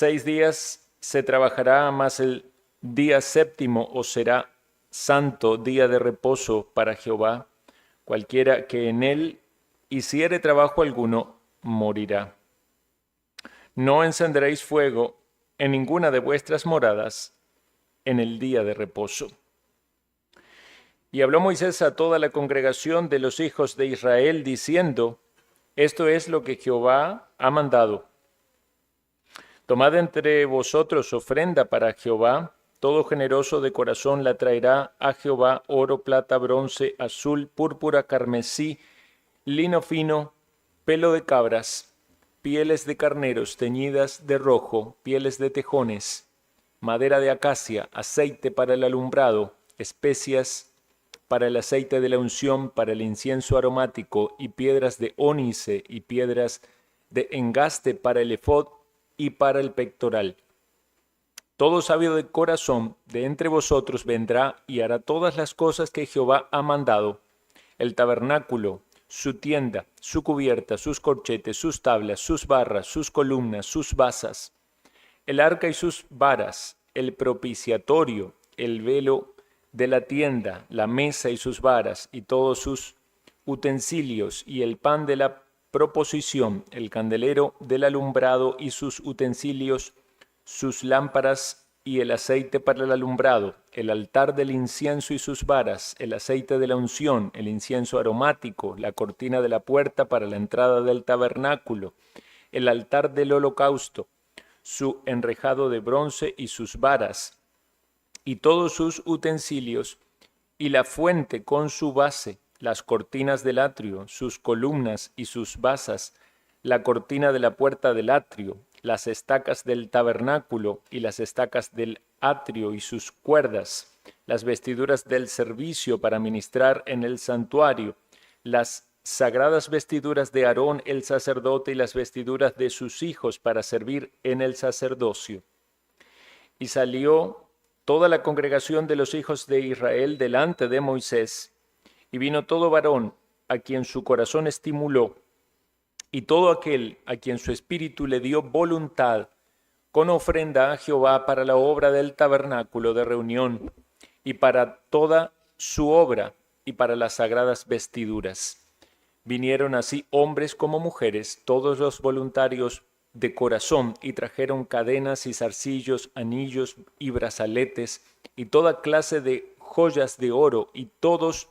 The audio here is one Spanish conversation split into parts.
6 días se trabajará, mas el día séptimo os será santo día de reposo para Jehová. Cualquiera que en él hiciere trabajo alguno, morirá. No encenderéis fuego en ninguna de vuestras moradas en el día de reposo. Y habló Moisés a toda la congregación de los hijos de Israel, diciendo: Esto es lo que Jehová ha mandado. Tomad entre vosotros ofrenda para Jehová. Todo generoso de corazón la traerá a Jehová: oro, plata, bronce, azul, púrpura, carmesí, lino fino, pelo de cabras, pieles de carneros teñidas de rojo, pieles de tejones, madera de acacia, aceite para el alumbrado, especias para el aceite de la unción, para el incienso aromático, y piedras de ónice y piedras de engaste para el efod y para el pectoral. Todo sabio de corazón de entre vosotros vendrá y hará todas las cosas que Jehová ha mandado: el tabernáculo, su tienda, su cubierta, sus corchetes, sus tablas, sus barras, sus columnas, sus basas, el arca y sus varas, el propiciatorio, el velo de la tienda, la mesa y sus varas, y todos sus utensilios, y el pan de la proposición, el candelero del alumbrado y sus utensilios, sus lámparas y el aceite para el alumbrado, el altar del incienso y sus varas, el aceite de la unción, el incienso aromático, la cortina de la puerta para la entrada del tabernáculo, el altar del holocausto, su enrejado de bronce y sus varas, y todos sus utensilios, y la fuente con su base, las cortinas del atrio, sus columnas y sus basas, la cortina de la puerta del atrio, las estacas del tabernáculo y las estacas del atrio y sus cuerdas, las vestiduras del servicio para ministrar en el santuario, las sagradas vestiduras de Aarón el sacerdote y las vestiduras de sus hijos para servir en el sacerdocio. Y salió toda la congregación de los hijos de Israel delante de Moisés, y vino todo varón a quien su corazón estimuló, y todo aquel a quien su espíritu le dio voluntad, con ofrenda a Jehová para la obra del tabernáculo de reunión, y para toda su obra, y para las sagradas vestiduras. Vinieron así hombres como mujeres, todos los voluntarios de corazón, y trajeron cadenas y zarcillos, anillos y brazaletes, y toda clase de joyas de oro, y todos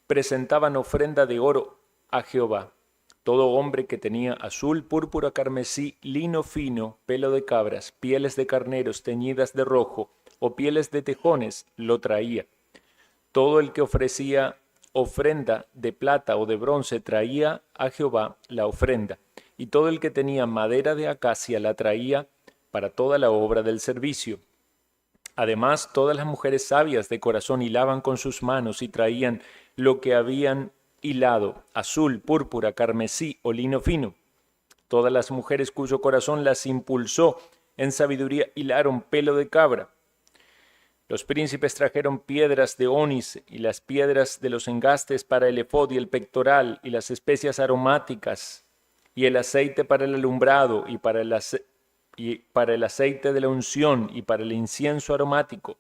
presentaban ofrenda de oro a Jehová. Todo hombre que tenía azul, púrpura, carmesí, lino fino, pelo de cabras, pieles de carneros teñidas de rojo, o pieles de tejones, lo traía. Todo el que ofrecía ofrenda de plata o de bronce traía a Jehová la ofrenda, y todo el que tenía madera de acacia la traía para toda la obra del servicio. Además, todas las mujeres sabias de corazón hilaban con sus manos y traían lo que habían hilado: azul, púrpura, carmesí o lino fino. Todas las mujeres cuyo corazón las impulsó en sabiduría hilaron pelo de cabra. Los príncipes trajeron piedras de ónice y las piedras de los engastes para el efod y el pectoral, y las especias aromáticas, y el aceite para el alumbrado, y para el aceite de la unción, y para el incienso aromático.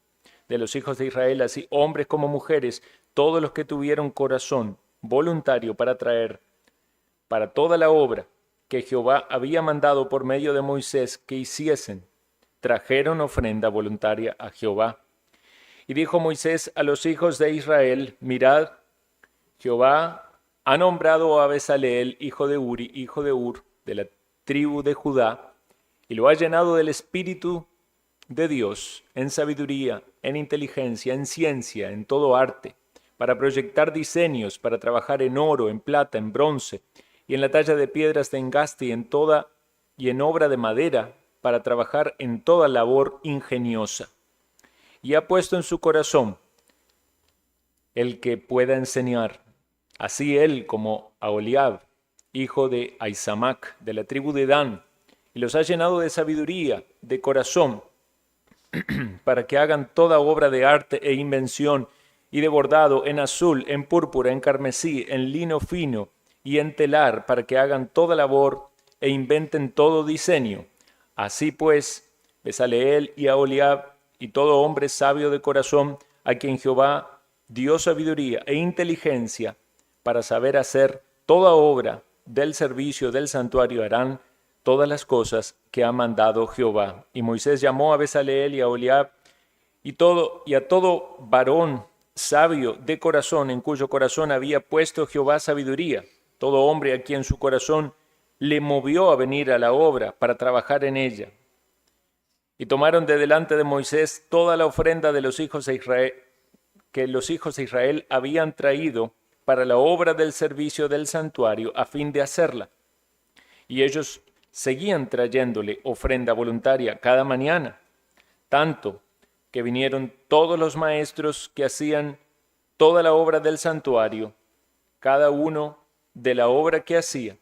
De los hijos de Israel, así hombres como mujeres, todos los que tuvieron corazón voluntario para traer para toda la obra que Jehová había mandado por medio de Moisés que hiciesen, trajeron ofrenda voluntaria a Jehová. Y dijo Moisés a los hijos de Israel: mirad, Jehová ha nombrado a Bezaleel, hijo de Uri, hijo de Ur, de la tribu de Judá, y lo ha llenado del Espíritu de Dios, en sabiduría, en inteligencia, en ciencia, en todo arte, para proyectar diseños, para trabajar en oro, en plata, en bronce, y en la talla de piedras de engaste, y en obra de madera, para trabajar en toda labor ingeniosa. Y ha puesto en su corazón el que pueda enseñar, así él como Aholiab, hijo de Ahisamac, de la tribu de Dan, y los ha llenado de sabiduría, de corazón, para que hagan toda obra de arte e invención, y de bordado en azul, en púrpura, en carmesí, en lino fino y en telar, para que hagan toda labor e inventen todo diseño. Así pues, Bezaleel y Aholiab, y todo hombre sabio de corazón, a quien Jehová dio sabiduría e inteligencia para saber hacer toda obra del servicio del santuario, harán todas las cosas que ha mandado Jehová. Y Moisés llamó a Bezaleel y a Aholiab y a todo varón sabio de corazón, en cuyo corazón había puesto Jehová sabiduría, todo hombre a quien su corazón le movió a venir a la obra para trabajar en ella. Y tomaron de delante de Moisés toda la ofrenda de los hijos de Israel, que los hijos de Israel habían traído para la obra del servicio del santuario, a fin de hacerla. Y ellos seguían trayéndole ofrenda voluntaria cada mañana, tanto que vinieron todos los maestros que hacían toda la obra del santuario, cada uno de la obra que hacía.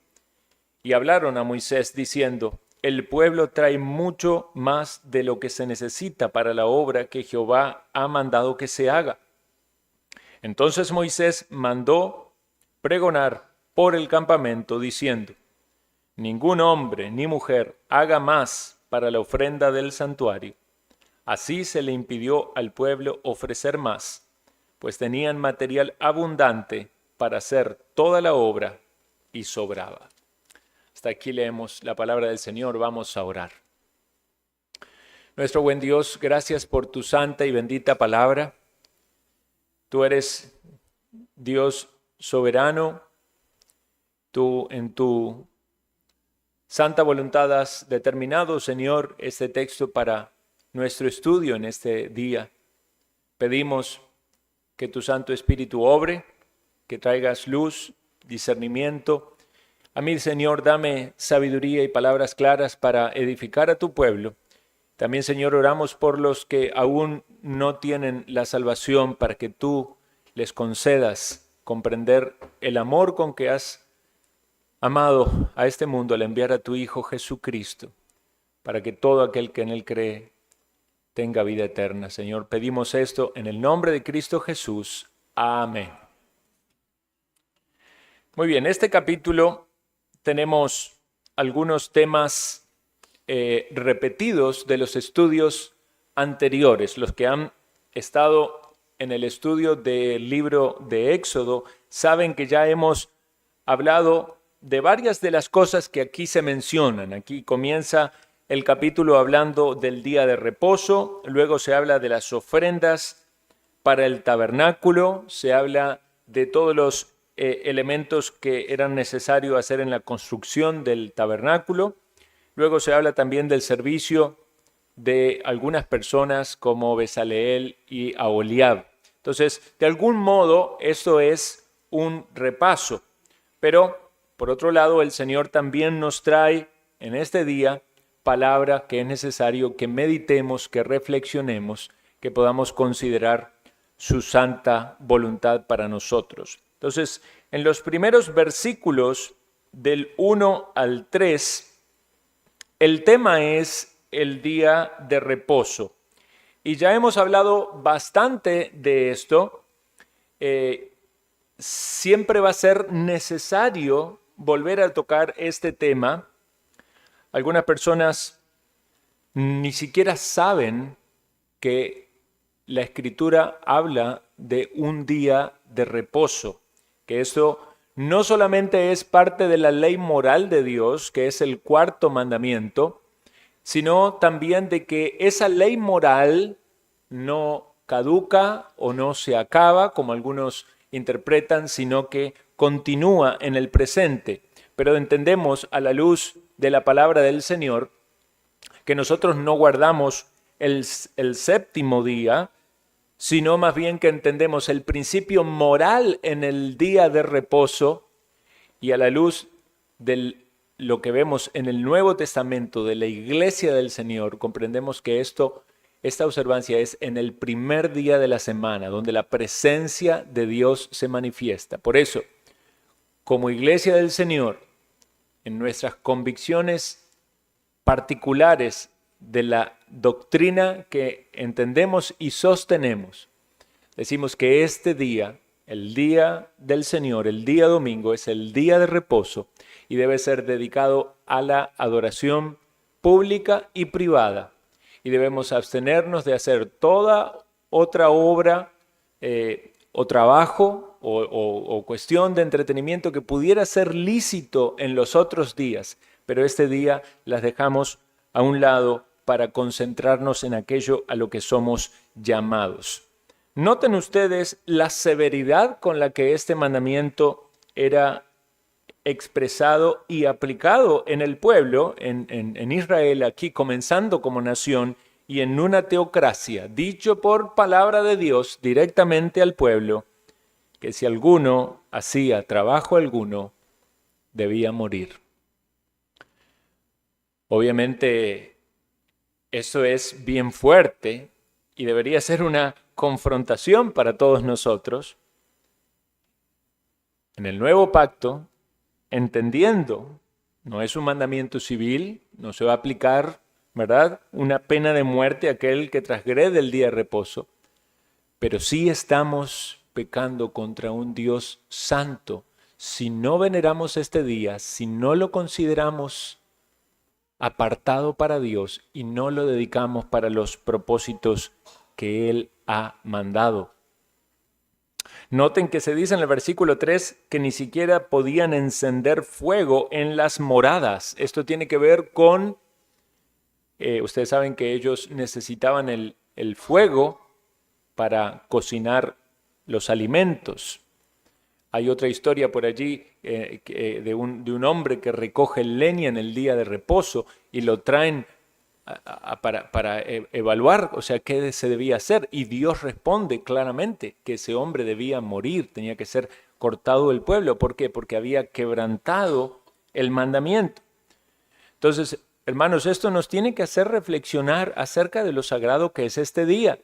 Y hablaron a Moisés diciendo: el pueblo trae mucho más de lo que se necesita para la obra que Jehová ha mandado que se haga. Entonces Moisés mandó pregonar por el campamento diciendo: ningún hombre ni mujer haga más para la ofrenda del santuario. Así se le impidió al pueblo ofrecer más, pues tenían material abundante para hacer toda la obra y sobraba. Hasta aquí leemos la palabra del Señor. Vamos a orar. Nuestro buen Dios, gracias por tu santa y bendita palabra. Tú eres Dios soberano. Tú en tu santa voluntad has determinado, Señor, este texto para nuestro estudio en este día. Pedimos que tu Santo Espíritu obre, que traigas luz, discernimiento. A mí, Señor, dame sabiduría y palabras claras para edificar a tu pueblo. También, Señor, oramos por los que aún no tienen la salvación, para que tú les concedas comprender el amor con que has amado a este mundo al enviar a tu Hijo Jesucristo, para que todo aquel que en él cree tenga vida eterna. Señor, pedimos esto en el nombre de Cristo Jesús. Amén. Muy bien, este capítulo tenemos algunos temas repetidos de los estudios anteriores. Los que han estado en el estudio del libro de Éxodo saben que ya hemos hablado de varias de las cosas que aquí se mencionan. Aquí comienza el capítulo hablando del día de reposo, luego se habla de las ofrendas para el tabernáculo, se habla de todos los elementos que eran necesarios hacer en la construcción del tabernáculo, luego se habla también del servicio de algunas personas como Bezaleel y Aholiab. Entonces, de algún modo, esto es un repaso, pero por otro lado, el Señor también nos trae en este día palabra que es necesario que meditemos, que reflexionemos, que podamos considerar su santa voluntad para nosotros. Entonces, en los primeros versículos del 1 al 3, el tema es el día de reposo. Y ya hemos hablado bastante de esto. Siempre va a ser necesario volver a tocar este tema. Algunas personas ni siquiera saben que la Escritura habla de un día de reposo, que esto no solamente es parte de la ley moral de Dios, que es el cuarto mandamiento, sino también de que esa ley moral no caduca o no se acaba, como algunos interpretan, sino que continúa en el presente. Pero entendemos a la luz de la palabra del Señor que nosotros no guardamos el séptimo día, sino más bien que entendemos el principio moral en el día de reposo, y a la luz de lo que vemos en el Nuevo Testamento de la Iglesia del Señor, comprendemos que esta observancia es en el primer día de la semana, donde la presencia de Dios se manifiesta. Por eso, como Iglesia del Señor, en nuestras convicciones particulares de la doctrina que entendemos y sostenemos, decimos que este día, el día del Señor, el día domingo, es el día de reposo y debe ser dedicado a la adoración pública y privada. y debemos abstenernos de hacer toda otra obra o trabajo o cuestión de entretenimiento que pudiera ser lícito en los otros días, pero este día las dejamos a un lado para concentrarnos en aquello a lo que somos llamados. Noten ustedes la severidad con la que este mandamiento era expresado y aplicado en el pueblo, en Israel, aquí comenzando como nación y en una teocracia, dicho por palabra de Dios directamente al pueblo, que si alguno hacía trabajo alguno, debía morir. Obviamente, eso es bien fuerte y debería ser una confrontación para todos nosotros. En el nuevo pacto, entendiendo, no es un mandamiento civil, no se va a aplicar, ¿verdad?, una pena de muerte a aquel que transgrede el día de reposo, pero sí estamos pecando contra un Dios santo. Si no veneramos este día, si no lo consideramos apartado para Dios y no lo dedicamos para los propósitos que Él ha mandado. Noten que se dice en el versículo 3 que ni siquiera podían encender fuego en las moradas. Esto tiene que ver con, ustedes saben que ellos necesitaban el fuego para cocinar los alimentos. Hay otra historia por allí de un hombre que recoge leña en el día de reposo y lo traen para evaluar, o sea, qué se debía hacer. Y Dios responde claramente que ese hombre debía morir, tenía que ser cortado del pueblo. ¿Por qué? Porque había quebrantado el mandamiento. Entonces, hermanos, esto nos tiene que hacer reflexionar acerca de lo sagrado que es este día.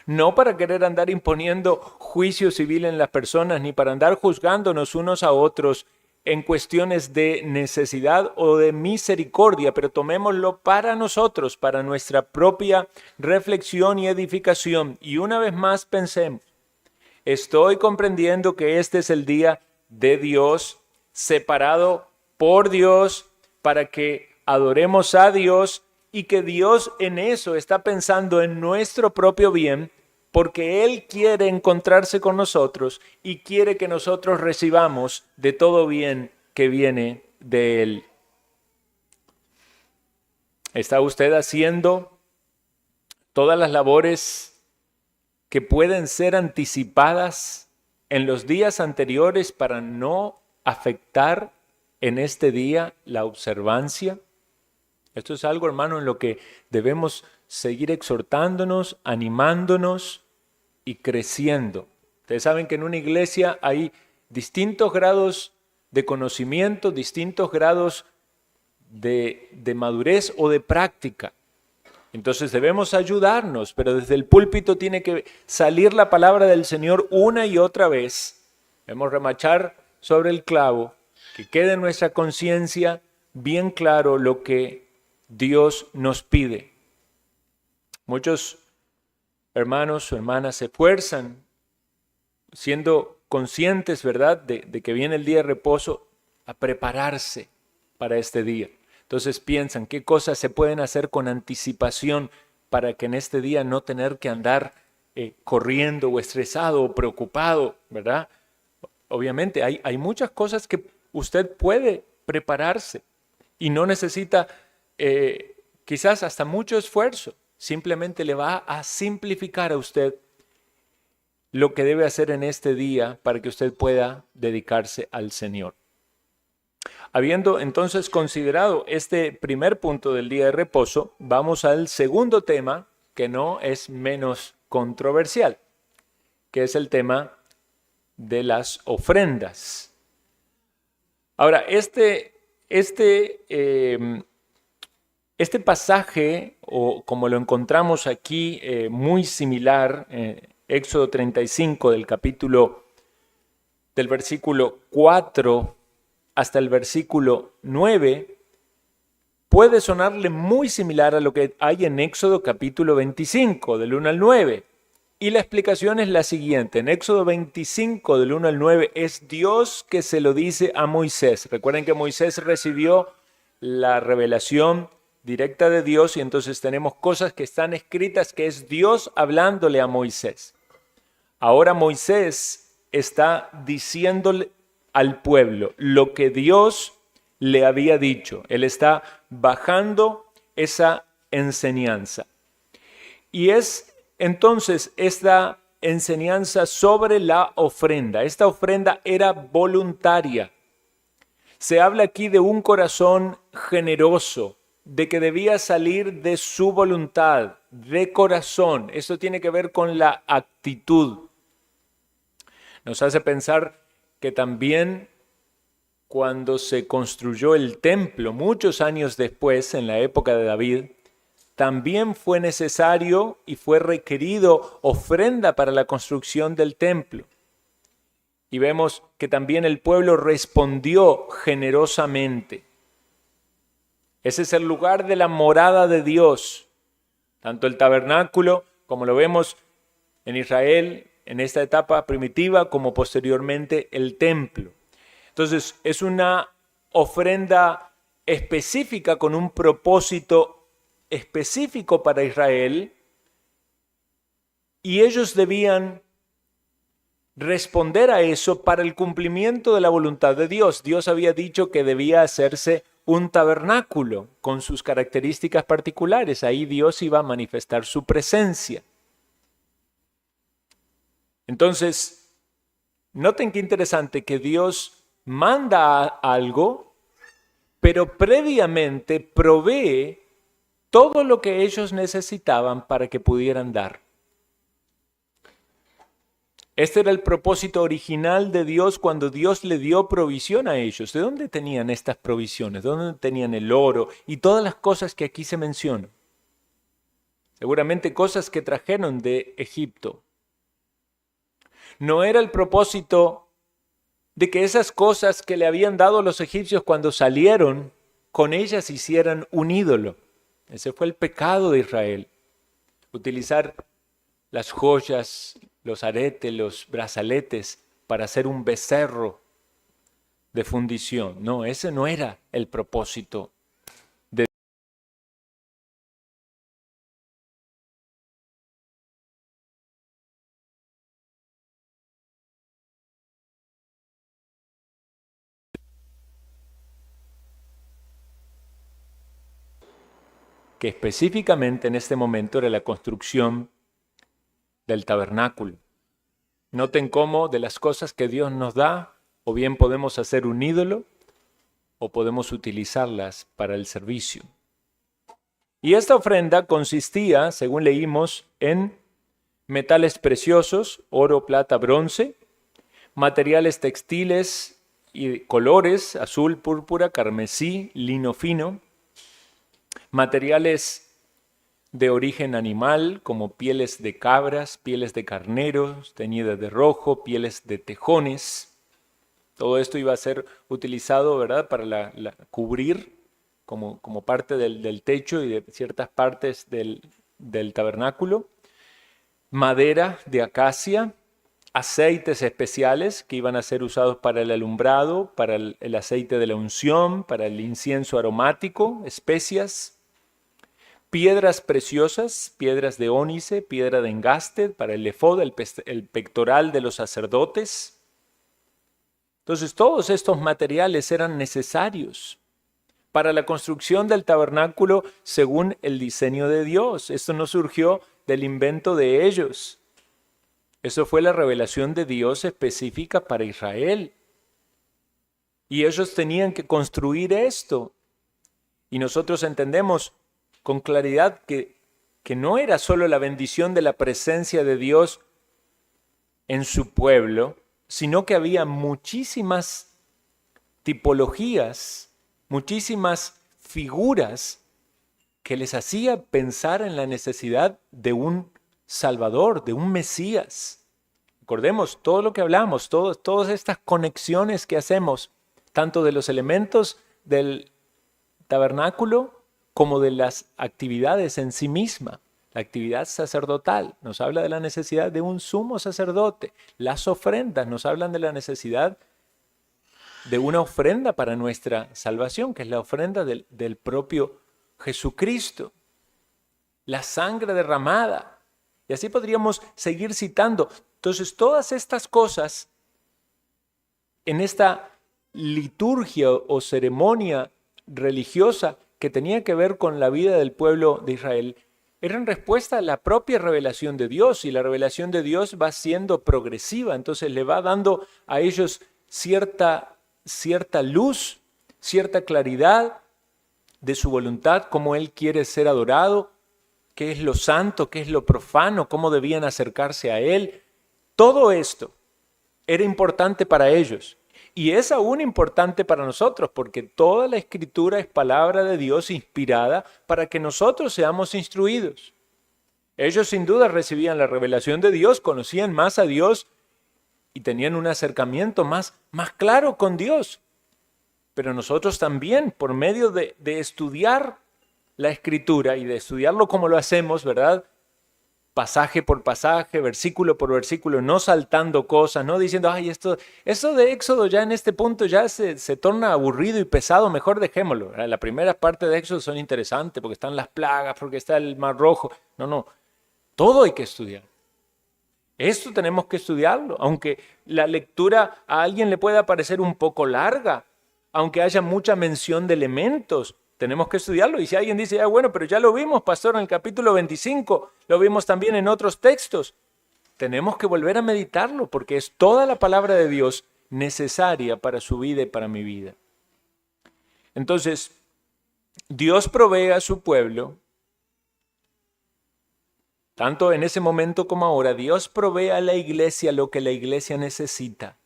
No para querer andar imponiendo juicio civil en las personas, ni para andar juzgándonos unos a otros en cuestiones de necesidad o de misericordia, pero tomémoslo para nosotros, para nuestra propia reflexión y edificación. Y una vez más pensemos, estoy comprendiendo que este es el día de Dios, separado por Dios, para que adoremos a Dios, y que Dios en eso está pensando en nuestro propio bien, porque Él quiere encontrarse con nosotros y quiere que nosotros recibamos de todo bien que viene de Él. ¿Está usted haciendo todas las labores que pueden ser anticipadas en los días anteriores para no afectar en este día la observancia? Esto es algo, hermano, en lo que debemos seguir exhortándonos, animándonos y creciendo. Ustedes saben que en una iglesia hay distintos grados de conocimiento, distintos grados de madurez o de práctica. Entonces debemos ayudarnos, pero desde el púlpito tiene que salir la palabra del Señor una y otra vez. Debemos remachar sobre el clavo, que quede en nuestra conciencia bien claro lo que Dios nos pide. Muchos hermanos o hermanas se esfuerzan siendo conscientes, ¿verdad?, de que viene el día de reposo, a prepararse para este día. Entonces piensan qué cosas se pueden hacer con anticipación para que en este día no tener que andar corriendo o estresado o preocupado, ¿verdad? Obviamente hay muchas cosas que usted puede prepararse y no necesita quizás hasta mucho esfuerzo. Simplemente le va a simplificar a usted lo que debe hacer en este día para que usted pueda dedicarse al Señor. Habiendo entonces considerado este primer punto del día de reposo, vamos al segundo tema, que no es menos controversial, que es el tema de las ofrendas. Ahora, este pasaje, o como lo encontramos aquí, muy similar, Éxodo 35 del versículo 4 hasta el versículo 9, puede sonarle muy similar a lo que hay en Éxodo capítulo 25, del 1 al 9. Y la explicación es la siguiente. En Éxodo 25, del 1 al 9, es Dios que se lo dice a Moisés. Recuerden que Moisés recibió la revelación directa de Dios, y entonces tenemos cosas que están escritas que es Dios hablándole a Moisés. Ahora Moisés está diciéndole al pueblo lo que Dios le había dicho. Él está bajando esa enseñanza. Y es entonces esta enseñanza sobre la ofrenda. Esta ofrenda era voluntaria. Se habla aquí de un corazón generoso, de que debía salir de su voluntad, de corazón. Esto tiene que ver con la actitud. Nos hace pensar que también cuando se construyó el templo, muchos años después, en la época de David, también fue necesario y fue requerido ofrenda para la construcción del templo. Y vemos que también el pueblo respondió generosamente. Ese es el lugar de la morada de Dios. Tanto el tabernáculo, como lo vemos en Israel, en esta etapa primitiva, como posteriormente el templo. Entonces, es una ofrenda específica con un propósito específico para Israel, y ellos debían responder a eso para el cumplimiento de la voluntad de Dios. Dios había dicho que debía hacerse un tabernáculo con sus características particulares. Ahí Dios iba a manifestar su presencia. Entonces, noten qué interesante que Dios manda algo, pero previamente provee todo lo que ellos necesitaban para que pudieran dar. Este era el propósito original de Dios cuando Dios le dio provisión a ellos. ¿De dónde tenían estas provisiones? ¿De dónde tenían el oro y todas las cosas que aquí se mencionan? Seguramente cosas que trajeron de Egipto. No era el propósito de que esas cosas que le habían dado los egipcios cuando salieron, con ellas hicieran un ídolo. Ese fue el pecado de Israel. Utilizar las joyas, los aretes, los brazaletes para hacer un becerro de fundición. No, ese no era el propósito de que específicamente en este momento era la construcción del tabernáculo. Noten cómo de las cosas que Dios nos da, o bien podemos hacer un ídolo, o podemos utilizarlas para el servicio. Y esta ofrenda consistía, según leímos, en metales preciosos, oro, plata, bronce, materiales textiles y colores, azul, púrpura, carmesí, lino fino, materiales de origen animal, como pieles de cabras, pieles de carneros, teñidas de rojo, pieles de tejones. Todo esto iba a ser utilizado, ¿verdad?, para cubrir como parte del techo y de ciertas partes del tabernáculo. Madera de acacia, aceites especiales que iban a ser usados para el alumbrado, para el aceite de la unción, para el incienso aromático, especias. Piedras preciosas, piedras de ónice, piedra de engaste para el efod, el pectoral de los sacerdotes. Entonces todos estos materiales eran necesarios para la construcción del tabernáculo según el diseño de Dios. Esto no surgió del invento de ellos. Eso fue la revelación de Dios específica para Israel. Y ellos tenían que construir esto. Y nosotros entendemos con claridad que no era solo la bendición de la presencia de Dios en su pueblo, sino que había muchísimas tipologías, muchísimas figuras que les hacía pensar en la necesidad de un Salvador, de un Mesías. Recordemos todo lo que hablamos, todas estas conexiones que hacemos, tanto de los elementos del tabernáculo como de las actividades en sí misma. La actividad sacerdotal nos habla de la necesidad de un sumo sacerdote. Las ofrendas nos hablan de la necesidad de una ofrenda para nuestra salvación, que es la ofrenda del propio Jesucristo, la sangre derramada. Y así podríamos seguir citando. Entonces, todas estas cosas en esta liturgia o ceremonia religiosa que tenía que ver con la vida del pueblo de Israel, eran respuesta a la propia revelación de Dios, y la revelación de Dios va siendo progresiva, entonces le va dando a ellos cierta luz, cierta claridad de su voluntad, cómo Él quiere ser adorado, qué es lo santo, qué es lo profano, cómo debían acercarse a Él. Todo esto era importante para ellos. Y es aún importante para nosotros, porque toda la Escritura es palabra de Dios inspirada para que nosotros seamos instruidos. Ellos sin duda recibían la revelación de Dios, conocían más a Dios y tenían un acercamiento más claro con Dios. Pero nosotros también, por medio de estudiar la Escritura y de estudiarlo como lo hacemos, ¿verdad? Pasaje por pasaje, versículo por versículo, no saltando cosas, no diciendo, ay, esto de Éxodo ya en este punto ya se torna aburrido y pesado, mejor dejémoslo. La primera parte de Éxodo son interesantes porque están las plagas, porque está el Mar Rojo. No, todo hay que estudiar. Esto tenemos que estudiarlo, aunque la lectura a alguien le pueda parecer un poco larga, aunque haya mucha mención de elementos. Tenemos que estudiarlo. Y si alguien dice, bueno, pero ya lo vimos, pastor, en el capítulo 25, lo vimos también en otros textos. Tenemos que volver a meditarlo porque es toda la palabra de Dios necesaria para su vida y para mi vida. Entonces, Dios provee a su pueblo, tanto en ese momento como ahora, Dios provee a la iglesia lo que la iglesia necesita.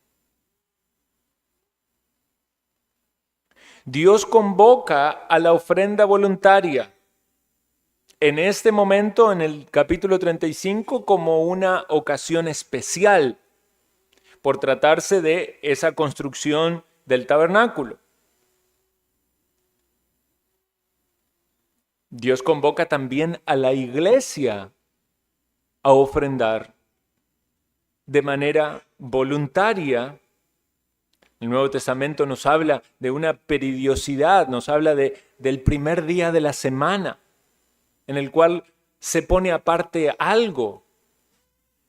Dios convoca a la ofrenda voluntaria en este momento, en el capítulo 35, como una ocasión especial por tratarse de esa construcción del tabernáculo. Dios convoca también a la iglesia a ofrendar de manera voluntaria. El Nuevo Testamento nos habla de una periodicidad, nos habla del primer día de la semana, en el cual se pone aparte algo.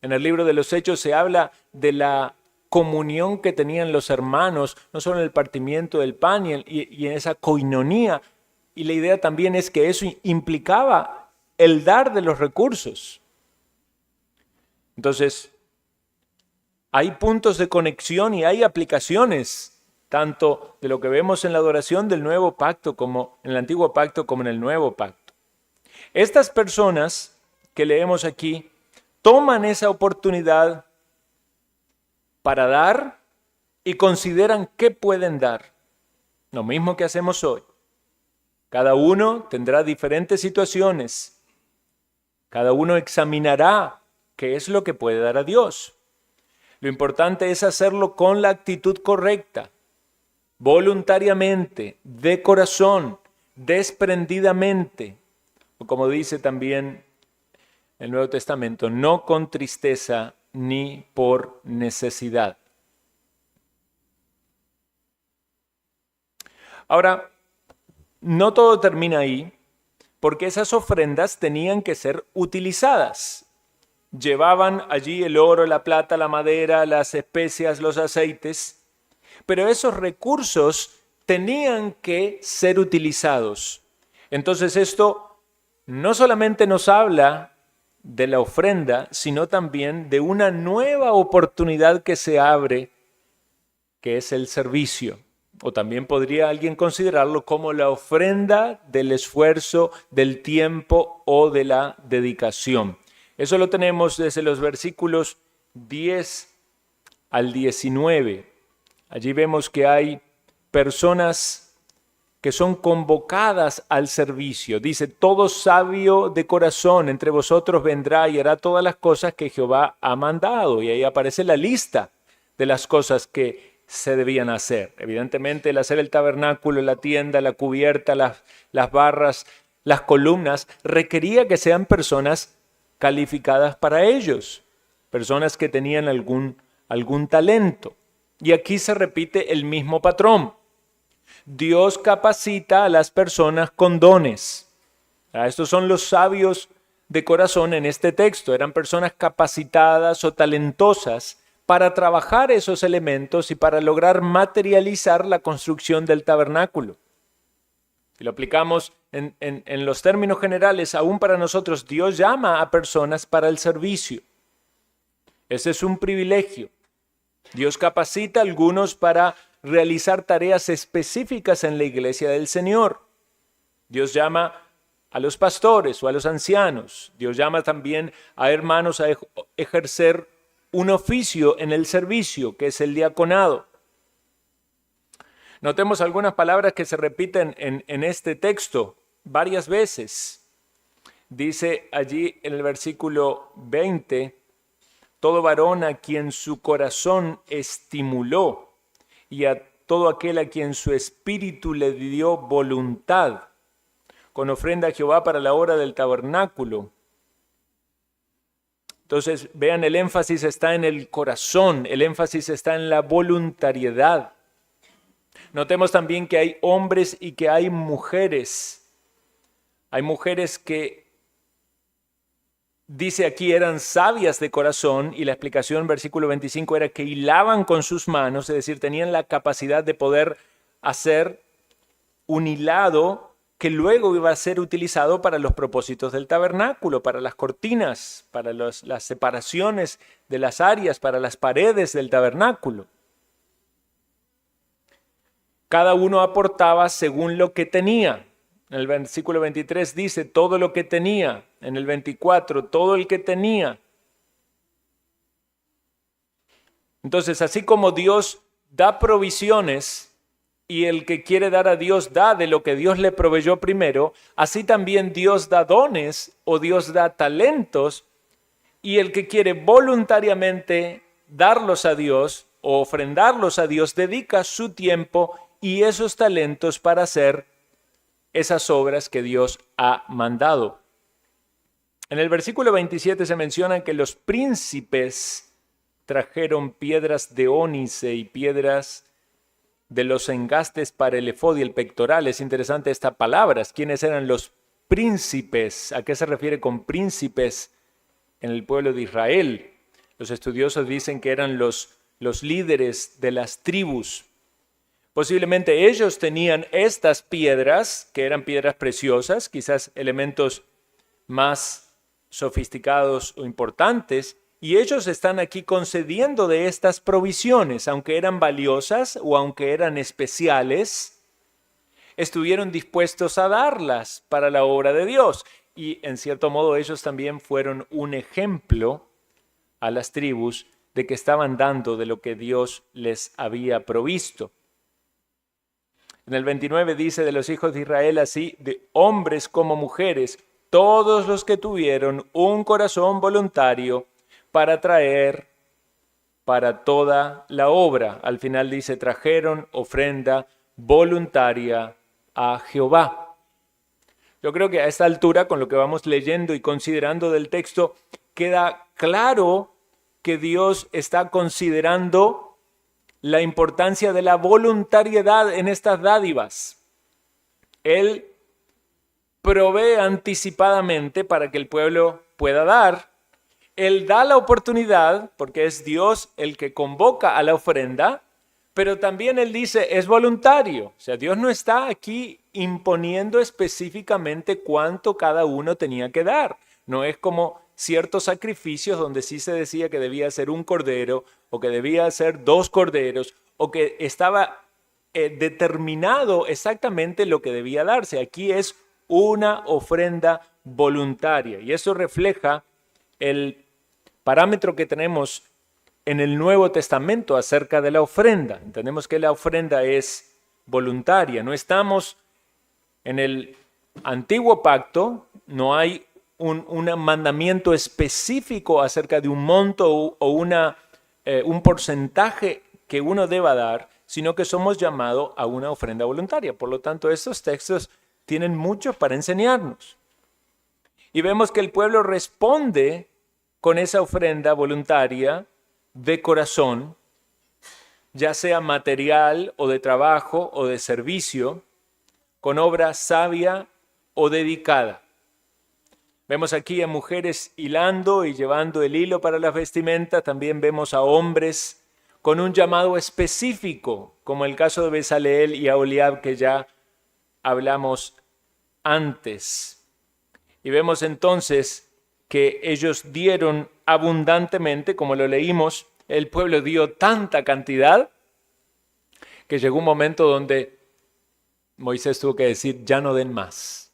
En el libro de los Hechos se habla de la comunión que tenían los hermanos, no solo en el partimiento del pan y en esa coinonía. Y la idea también es que eso implicaba el dar de los recursos. Entonces, hay puntos de conexión y hay aplicaciones, tanto de lo que vemos en la adoración del nuevo pacto, como en el antiguo pacto, como en el nuevo pacto. Estas personas que leemos aquí toman esa oportunidad para dar y consideran qué pueden dar. Lo mismo que hacemos hoy. Cada uno tendrá diferentes situaciones. Cada uno examinará qué es lo que puede dar a Dios. Lo importante es hacerlo con la actitud correcta, voluntariamente, de corazón, desprendidamente, o como dice también el Nuevo Testamento, no con tristeza ni por necesidad. Ahora, no todo termina ahí, porque esas ofrendas tenían que ser utilizadas. Llevaban allí el oro, la plata, la madera, las especias, los aceites, pero esos recursos tenían que ser utilizados. Entonces esto no solamente nos habla de la ofrenda, sino también de una nueva oportunidad que se abre, que es el servicio. O también podría alguien considerarlo como la ofrenda del esfuerzo, del tiempo o de la dedicación. Eso lo tenemos desde los versículos 10 al 19. Allí vemos que hay personas que son convocadas al servicio. Dice, todo sabio de corazón entre vosotros vendrá y hará todas las cosas que Jehová ha mandado. Y ahí aparece la lista de las cosas que se debían hacer. Evidentemente el hacer el tabernáculo, la tienda, la cubierta, las barras, las columnas, requería que sean personas calificadas para ellos, personas que tenían algún talento. Y aquí se repite el mismo patrón. Dios capacita a las personas con dones. Estos son los sabios de corazón en este texto. Eran personas capacitadas o talentosas para trabajar esos elementos y para lograr materializar la construcción del tabernáculo. Si lo aplicamos en los términos generales, aún para nosotros, Dios llama a personas para el servicio. Ese es un privilegio. Dios capacita a algunos para realizar tareas específicas en la iglesia del Señor. Dios llama a los pastores o a los ancianos. Dios llama también a hermanos a ejercer un oficio en el servicio, que es el diaconado. Notemos algunas palabras que se repiten en este texto varias veces. Dice allí en el versículo 20, todo varón a quien su corazón estimuló y a todo aquel a quien su espíritu le dio voluntad, con ofrenda a Jehová para la obra del tabernáculo. Entonces, vean, el énfasis está en el corazón, el énfasis está en la voluntariedad. Notemos también que hay hombres y que hay mujeres. Hay mujeres que, dice aquí, eran sabias de corazón, y la explicación, versículo 25, era que hilaban con sus manos, es decir, tenían la capacidad de poder hacer un hilado que luego iba a ser utilizado para los propósitos del tabernáculo, para las cortinas, para las separaciones de las áreas, para las paredes del tabernáculo. Cada uno aportaba según lo que tenía. En el versículo 23 dice, todo lo que tenía. En el 24, todo el que tenía. Entonces, así como Dios da provisiones y el que quiere dar a Dios da de lo que Dios le proveyó primero, así también Dios da dones o Dios da talentos, y el que quiere voluntariamente darlos a Dios o ofrendarlos a Dios dedica su tiempo y esos talentos para hacer esas obras que Dios ha mandado. En el versículo 27 se menciona que los príncipes trajeron piedras de ónice y piedras de los engastes para el efod y el pectoral. Es interesante esta palabra. ¿Quiénes eran los príncipes? ¿A qué se refiere con príncipes en el pueblo de Israel? Los estudiosos dicen que eran los líderes de las tribus. Posiblemente ellos tenían estas piedras, que eran piedras preciosas, quizás elementos más sofisticados o importantes, y ellos están aquí concediendo de estas provisiones, aunque eran valiosas o aunque eran especiales, estuvieron dispuestos a darlas para la obra de Dios. Y en cierto modo ellos también fueron un ejemplo a las tribus de que estaban dando de lo que Dios les había provisto. En el 29 dice de los hijos de Israel así, de hombres como mujeres, todos los que tuvieron un corazón voluntario para traer para toda la obra. Al final dice, trajeron ofrenda voluntaria a Jehová. Yo creo que a esta altura, con lo que vamos leyendo y considerando del texto, queda claro que Dios está considerando la importancia de la voluntariedad en estas dádivas. Él provee anticipadamente para que el pueblo pueda dar. Él da la oportunidad, porque es Dios el que convoca a la ofrenda, pero también Él dice, es voluntario. O sea, Dios no está aquí imponiendo específicamente cuánto cada uno tenía que dar. No es como ciertos sacrificios donde sí se decía que debía ser un cordero, o que debía ser 2 corderos, o que estaba determinado exactamente lo que debía darse. Aquí es una ofrenda voluntaria, y eso refleja el parámetro que tenemos en el Nuevo Testamento acerca de la ofrenda. Entendemos que la ofrenda es voluntaria. No estamos en el Antiguo Pacto, no hay un mandamiento específico acerca de un monto o un porcentaje que uno deba dar, sino que somos llamados a una ofrenda voluntaria. Por lo tanto, estos textos tienen mucho para enseñarnos. Y vemos que el pueblo responde con esa ofrenda voluntaria de corazón, ya sea material o de trabajo o de servicio, con obra sabia o dedicada. Vemos aquí a mujeres hilando y llevando el hilo para las vestimentas. También vemos a hombres con un llamado específico, como el caso de Bezaleel y Aholiab que ya hablamos antes. Y vemos entonces que ellos dieron abundantemente, como lo leímos, el pueblo dio tanta cantidad que llegó un momento donde Moisés tuvo que decir, ya no den más.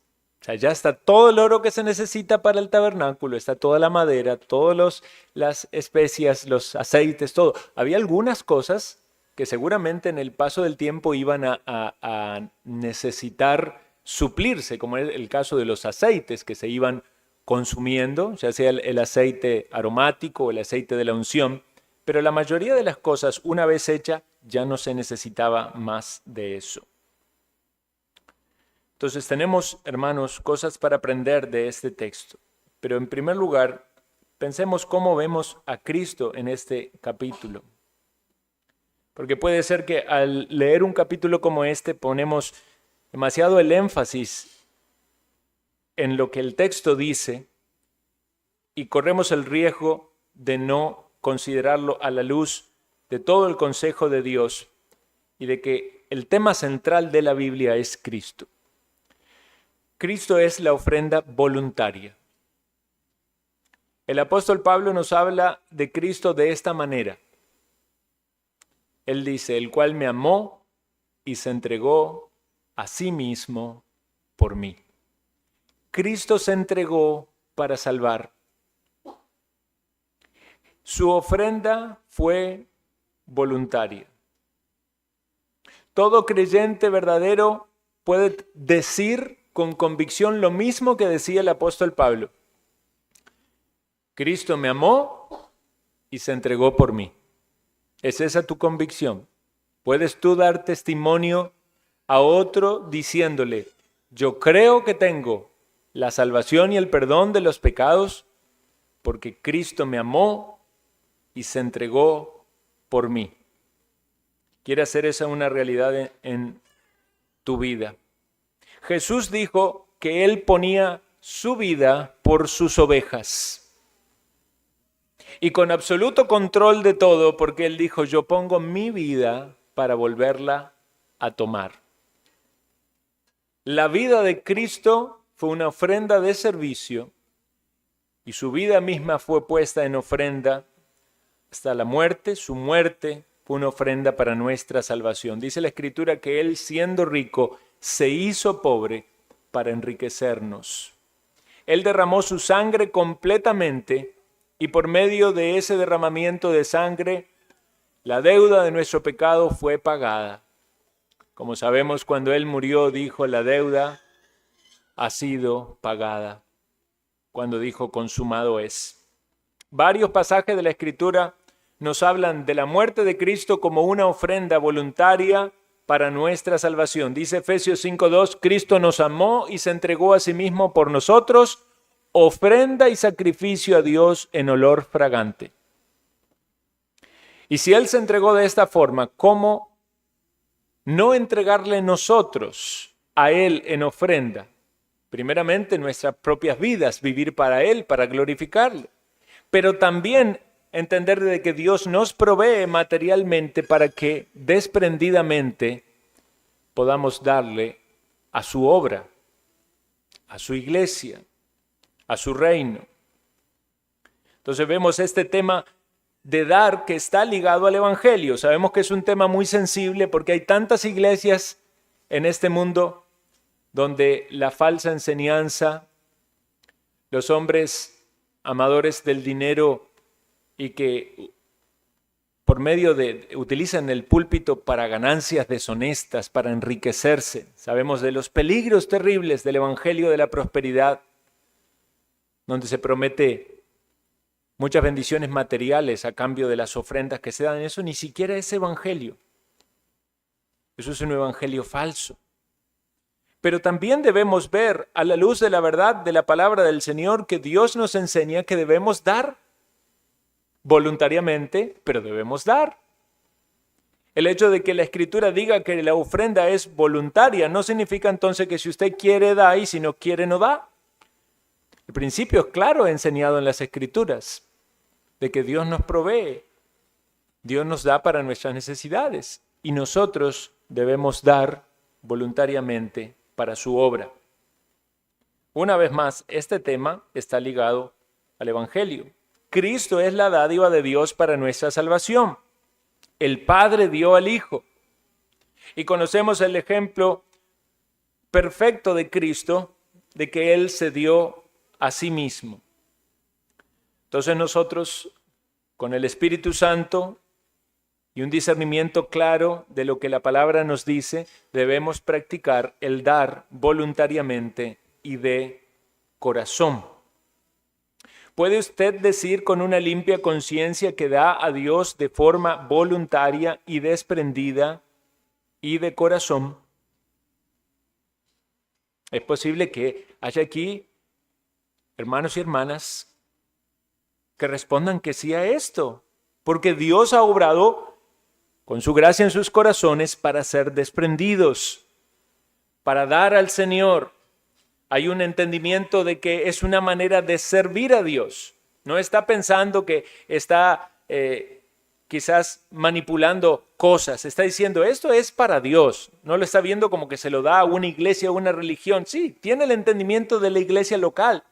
O sea, ya está todo el oro que se necesita para el tabernáculo, está toda la madera, todas las especias, los aceites, todo. Había algunas cosas que seguramente en el paso del tiempo iban a necesitar suplirse, como es el caso de los aceites que se iban consumiendo, ya sea el aceite aromático o el aceite de la unción, pero la mayoría de las cosas, una vez hecha, ya no se necesitaba más de eso. Entonces tenemos, hermanos, cosas para aprender de este texto. Pero en primer lugar, pensemos cómo vemos a Cristo en este capítulo. Porque puede ser que al leer un capítulo como este ponemos demasiado el énfasis en lo que el texto dice y corremos el riesgo de no considerarlo a la luz de todo el consejo de Dios y de que el tema central de la Biblia es Cristo. Cristo es la ofrenda voluntaria. El apóstol Pablo nos habla de Cristo de esta manera. Él dice, el cual me amó y se entregó a sí mismo por mí. Cristo se entregó para salvar. Su ofrenda fue voluntaria. Todo creyente verdadero puede decir con convicción lo mismo que decía el apóstol Pablo. Cristo me amó y se entregó por mí. ¿Es esa tu convicción? ¿Puedes tú dar testimonio a otro diciéndole, yo creo que tengo la salvación y el perdón de los pecados porque Cristo me amó y se entregó por mí? ¿Quiere hacer esa una realidad en tu vida? Jesús dijo que Él ponía su vida por sus ovejas. Y con absoluto control de todo, porque Él dijo, yo pongo mi vida para volverla a tomar. La vida de Cristo fue una ofrenda de servicio y su vida misma fue puesta en ofrenda hasta la muerte. Su muerte fue una ofrenda para nuestra salvación. Dice la Escritura que Él, siendo rico, se hizo pobre para enriquecernos. Él derramó su sangre completamente y por medio de ese derramamiento de sangre, la deuda de nuestro pecado fue pagada. Como sabemos, cuando Él murió, dijo, la deuda ha sido pagada. Cuando dijo, consumado es. Varios pasajes de la Escritura nos hablan de la muerte de Cristo como una ofrenda voluntaria para nuestra salvación. Dice Efesios 5:2, Cristo nos amó y se entregó a sí mismo por nosotros, ofrenda y sacrificio a Dios en olor fragante. Y si Él se entregó de esta forma, ¿cómo no entregarle nosotros a Él en ofrenda? Primeramente nuestras propias vidas, vivir para Él, para glorificarle. Pero también entender de que Dios nos provee materialmente para que desprendidamente podamos darle a su obra, a su iglesia, a su reino. Entonces vemos este tema de dar que está ligado al Evangelio. Sabemos que es un tema muy sensible porque hay tantas iglesias en este mundo donde la falsa enseñanza, los hombres amadores del dinero y que por medio de utilizan el púlpito para ganancias deshonestas, para enriquecerse. Sabemos de los peligros terribles del Evangelio de la prosperidad, donde se promete muchas bendiciones materiales a cambio de las ofrendas que se dan. Eso ni siquiera es evangelio. Eso es un evangelio falso. Pero también debemos ver a la luz de la verdad de la palabra del Señor que Dios nos enseña que debemos dar voluntariamente, pero debemos dar. El hecho de que la Escritura diga que la ofrenda es voluntaria no significa entonces que si usted quiere da y si no quiere no da. El principio es claro, enseñado en las Escrituras, de que Dios nos provee, Dios nos da para nuestras necesidades y nosotros debemos dar voluntariamente para su obra. Una vez más, este tema está ligado al Evangelio. Cristo es la dádiva de Dios para nuestra salvación. El Padre dio al Hijo. Y conocemos el ejemplo perfecto de Cristo, de que Él se dio a sí mismo. Entonces nosotros, con el Espíritu Santo y un discernimiento claro de lo que la palabra nos dice, debemos practicar el dar voluntariamente y de corazón. ¿Puede usted decir con una limpia conciencia que da a Dios de forma voluntaria y desprendida y de corazón? Es posible que haya aquí hermanos y hermanas que respondan que sí a esto, porque Dios ha obrado con su gracia en sus corazones para ser desprendidos, para dar al Señor. Hay un entendimiento de que es una manera de servir a Dios. No está pensando que está quizás manipulando cosas. Está diciendo, esto es para Dios. No lo está viendo como que se lo da a una iglesia o una religión. Sí, tiene el entendimiento de la iglesia local.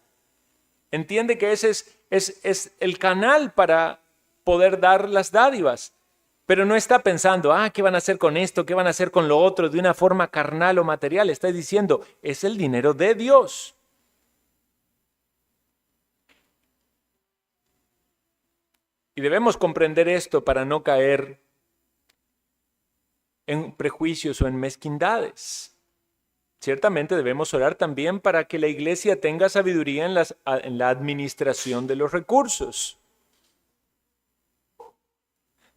Entiende que ese es el canal para poder dar las dádivas. Pero no está pensando, ¿qué van a hacer con esto? ¿Qué van a hacer con lo otro? De una forma carnal o material. Está diciendo, es el dinero de Dios. Y debemos comprender esto para no caer en prejuicios o en mezquindades. Ciertamente debemos orar también para que la iglesia tenga sabiduría en la administración de los recursos.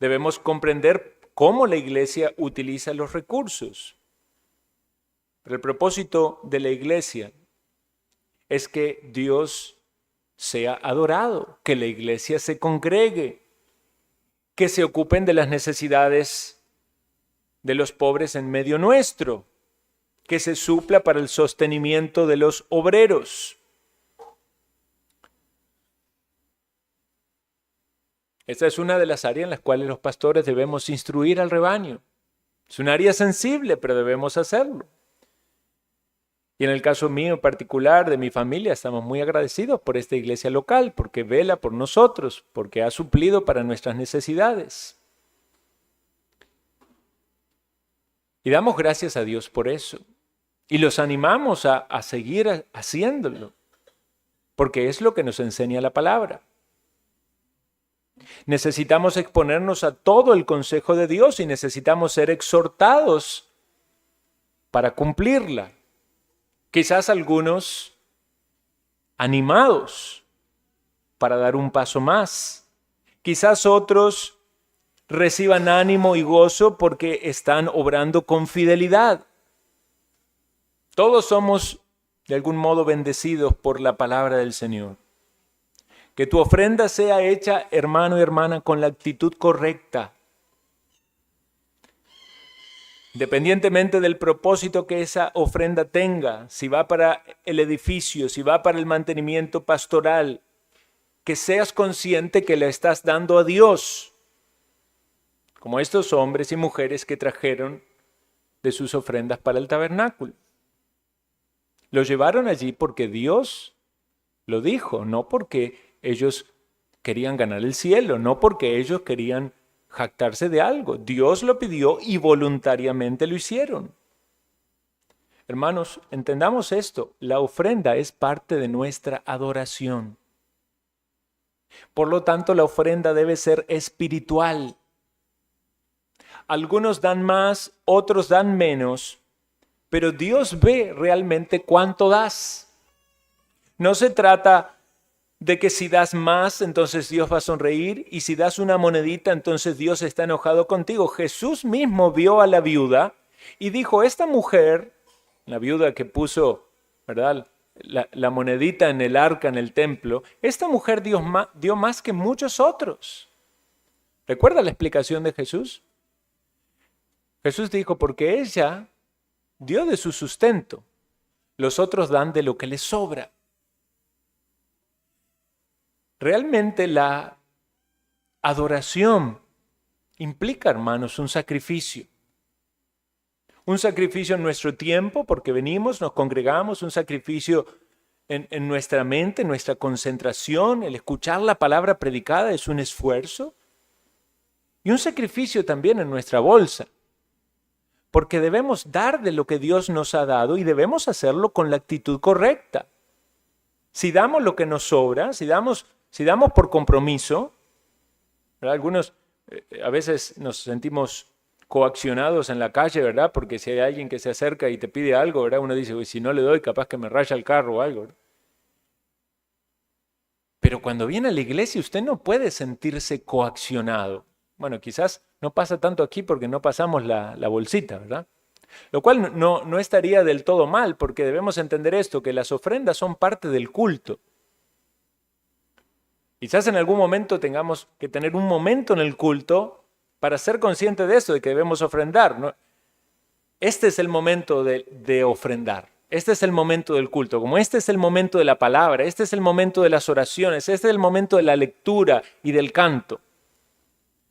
Debemos comprender cómo la iglesia utiliza los recursos. Pero el propósito de la iglesia es que Dios sea adorado, que la iglesia se congregue, que se ocupen de las necesidades de los pobres en medio nuestro, que se supla para el sostenimiento de los obreros. Esta es una de las áreas en las cuales los pastores debemos instruir al rebaño. Es un área sensible, pero debemos hacerlo. Y en el caso mío particular, de mi familia, estamos muy agradecidos por esta iglesia local, porque vela por nosotros, porque ha suplido para nuestras necesidades. Y damos gracias a Dios por eso. Y los animamos a seguir haciéndolo, porque es lo que nos enseña la palabra. Necesitamos exponernos a todo el consejo de Dios y necesitamos ser exhortados para cumplirla. Quizás algunos animados para dar un paso más. Quizás otros reciban ánimo y gozo porque están obrando con fidelidad. Todos somos de algún modo bendecidos por la palabra del Señor. Que tu ofrenda sea hecha, hermano y hermana, con la actitud correcta. Independientemente del propósito que esa ofrenda tenga, si va para el edificio, si va para el mantenimiento pastoral, que seas consciente que le estás dando a Dios, como estos hombres y mujeres que trajeron de sus ofrendas para el tabernáculo. Lo llevaron allí porque Dios lo dijo, no porque ellos querían ganar el cielo, no porque ellos querían jactarse de algo. Dios lo pidió y voluntariamente lo hicieron. Hermanos, entendamos esto. La ofrenda es parte de nuestra adoración. Por lo tanto, la ofrenda debe ser espiritual. Algunos dan más, otros dan menos, pero Dios ve realmente cuánto das. No se trata de que si das más, entonces Dios va a sonreír, y si das una monedita, entonces Dios está enojado contigo. Jesús mismo vio a la viuda y dijo, esta mujer, la viuda que puso, ¿verdad?, la monedita en el arca, en el templo, esta mujer dio más que muchos otros. ¿Recuerda la explicación de Jesús? Jesús dijo, porque ella dio de su sustento, los otros dan de lo que les sobra. Realmente la adoración implica, hermanos, un sacrificio. Un sacrificio en nuestro tiempo, porque venimos, nos congregamos, un sacrificio en nuestra mente, en nuestra concentración, el escuchar la palabra predicada es un esfuerzo. Y un sacrificio también en nuestra bolsa, porque debemos dar de lo que Dios nos ha dado y debemos hacerlo con la actitud correcta. Si damos lo que nos sobra, si damos por compromiso, ¿verdad? Algunos a veces nos sentimos coaccionados en la calle, ¿verdad? Porque si hay alguien que se acerca y te pide algo, ¿verdad? Uno dice, si no le doy, capaz que me raya el carro o algo, ¿verdad? Pero cuando viene a la iglesia usted no puede sentirse coaccionado. Bueno, quizás no pasa tanto aquí porque no pasamos la bolsita, ¿verdad? Lo cual no estaría del todo mal, porque debemos entender esto, que las ofrendas son parte del culto. Quizás en algún momento tengamos que tener un momento en el culto para ser conscientes de eso, de que debemos ofrendar, ¿no? Este es el momento de ofrendar. Este es el momento del culto. Como este es el momento de la palabra, este es el momento de las oraciones, este es el momento de la lectura y del canto.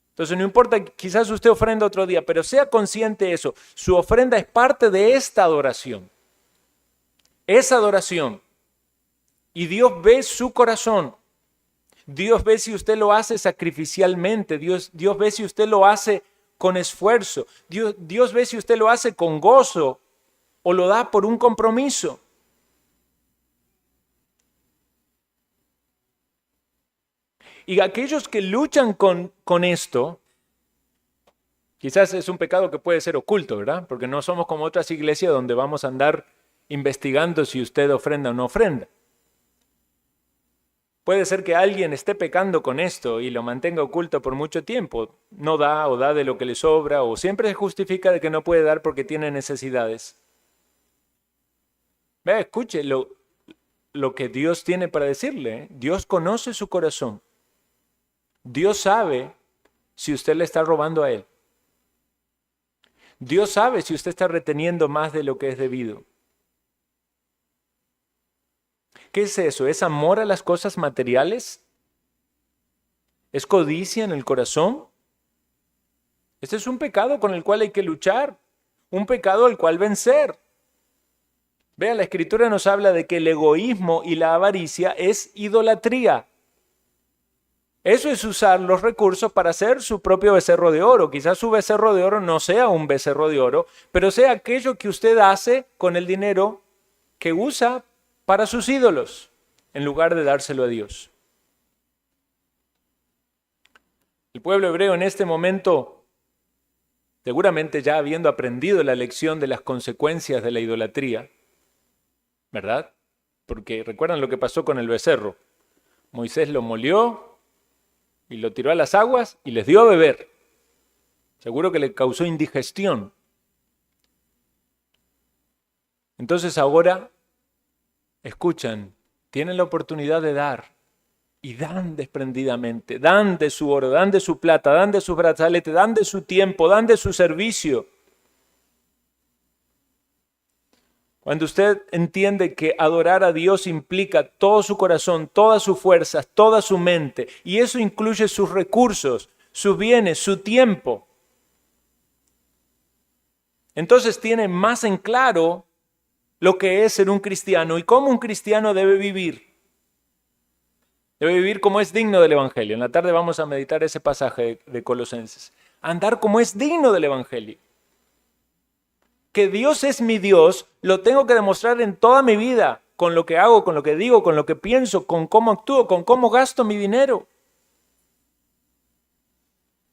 Entonces no importa, quizás usted ofrenda otro día, pero sea consciente de eso. Su ofrenda es parte de esta adoración. Es adoración. Y Dios ve su corazón. Dios ve si usted lo hace sacrificialmente. Dios ve si usted lo hace con esfuerzo. Dios ve si usted lo hace con gozo o lo da por un compromiso. Y aquellos que luchan con esto, quizás es un pecado que puede ser oculto, ¿verdad? Porque no somos como otras iglesias donde vamos a andar investigando si usted ofrenda o no ofrenda. Puede ser que alguien esté pecando con esto y lo mantenga oculto por mucho tiempo. No da o da de lo que le sobra o siempre se justifica de que no puede dar porque tiene necesidades. Vea, escuche lo que Dios tiene para decirle. Dios conoce su corazón. Dios sabe si usted le está robando a Él. Dios sabe si usted está reteniendo más de lo que es debido. ¿Qué es eso? ¿Es amor a las cosas materiales? ¿Es codicia en el corazón? Este es un pecado con el cual hay que luchar, un pecado al cual vencer. Vea, la Escritura nos habla de que el egoísmo y la avaricia es idolatría. Eso es usar los recursos para hacer su propio becerro de oro. Quizás su becerro de oro no sea un becerro de oro, pero sea aquello que usted hace con el dinero que usa para sus ídolos, en lugar de dárselo a Dios. El pueblo hebreo en este momento, seguramente ya habiendo aprendido la lección de las consecuencias de la idolatría, ¿verdad? Porque recuerdan lo que pasó con el becerro. Moisés lo molió y lo tiró a las aguas y les dio a beber. Seguro que le causó indigestión. Entonces ahora, escuchan, tienen la oportunidad de dar y dan desprendidamente, dan de su oro, dan de su plata, dan de sus brazaletes, dan de su tiempo, dan de su servicio. Cuando usted entiende que adorar a Dios implica todo su corazón, todas sus fuerzas, toda su mente, y eso incluye sus recursos, sus bienes, su tiempo, entonces tiene más en claro lo que es ser un cristiano y cómo un cristiano debe vivir. Debe vivir como es digno del Evangelio. En la tarde vamos a meditar ese pasaje de Colosenses. Andar como es digno del Evangelio. Que Dios es mi Dios, lo tengo que demostrar en toda mi vida, con lo que hago, con lo que digo, con lo que pienso, con cómo actúo, con cómo gasto mi dinero.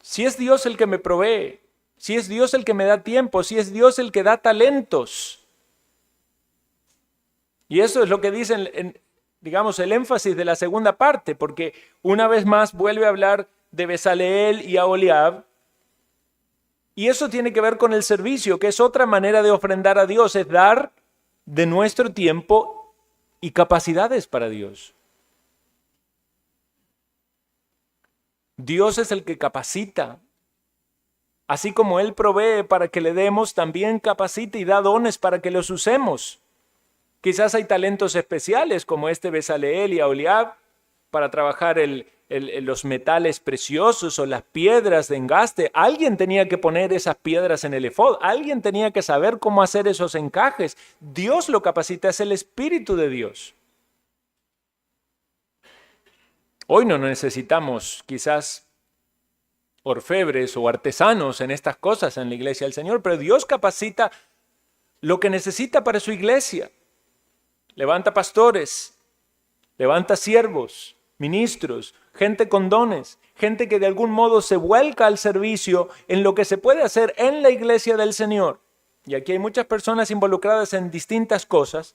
Si es Dios el que me provee, si es Dios el que me da tiempo, si es Dios el que da talentos. Y eso es lo que dicen, digamos, el énfasis de la segunda parte, porque una vez más vuelve a hablar de Bezaleel y Aholiab. Y eso tiene que ver con el servicio, que es otra manera de ofrendar a Dios, es dar de nuestro tiempo y capacidades para Dios. Dios es el que capacita. Así como Él provee para que le demos, también capacita y da dones para que los usemos. Quizás hay talentos especiales como este Bezaleel y Aholiab, para trabajar los metales preciosos o las piedras de engaste. Alguien tenía que poner esas piedras en el efod. Alguien tenía que saber cómo hacer esos encajes. Dios lo capacita, es el Espíritu de Dios. Hoy no necesitamos quizás orfebres o artesanos en estas cosas en la iglesia del Señor, pero Dios capacita lo que necesita para su iglesia. Levanta pastores, levanta siervos, ministros, gente con dones, gente que de algún modo se vuelca al servicio en lo que se puede hacer en la iglesia del Señor. Y aquí hay muchas personas involucradas en distintas cosas.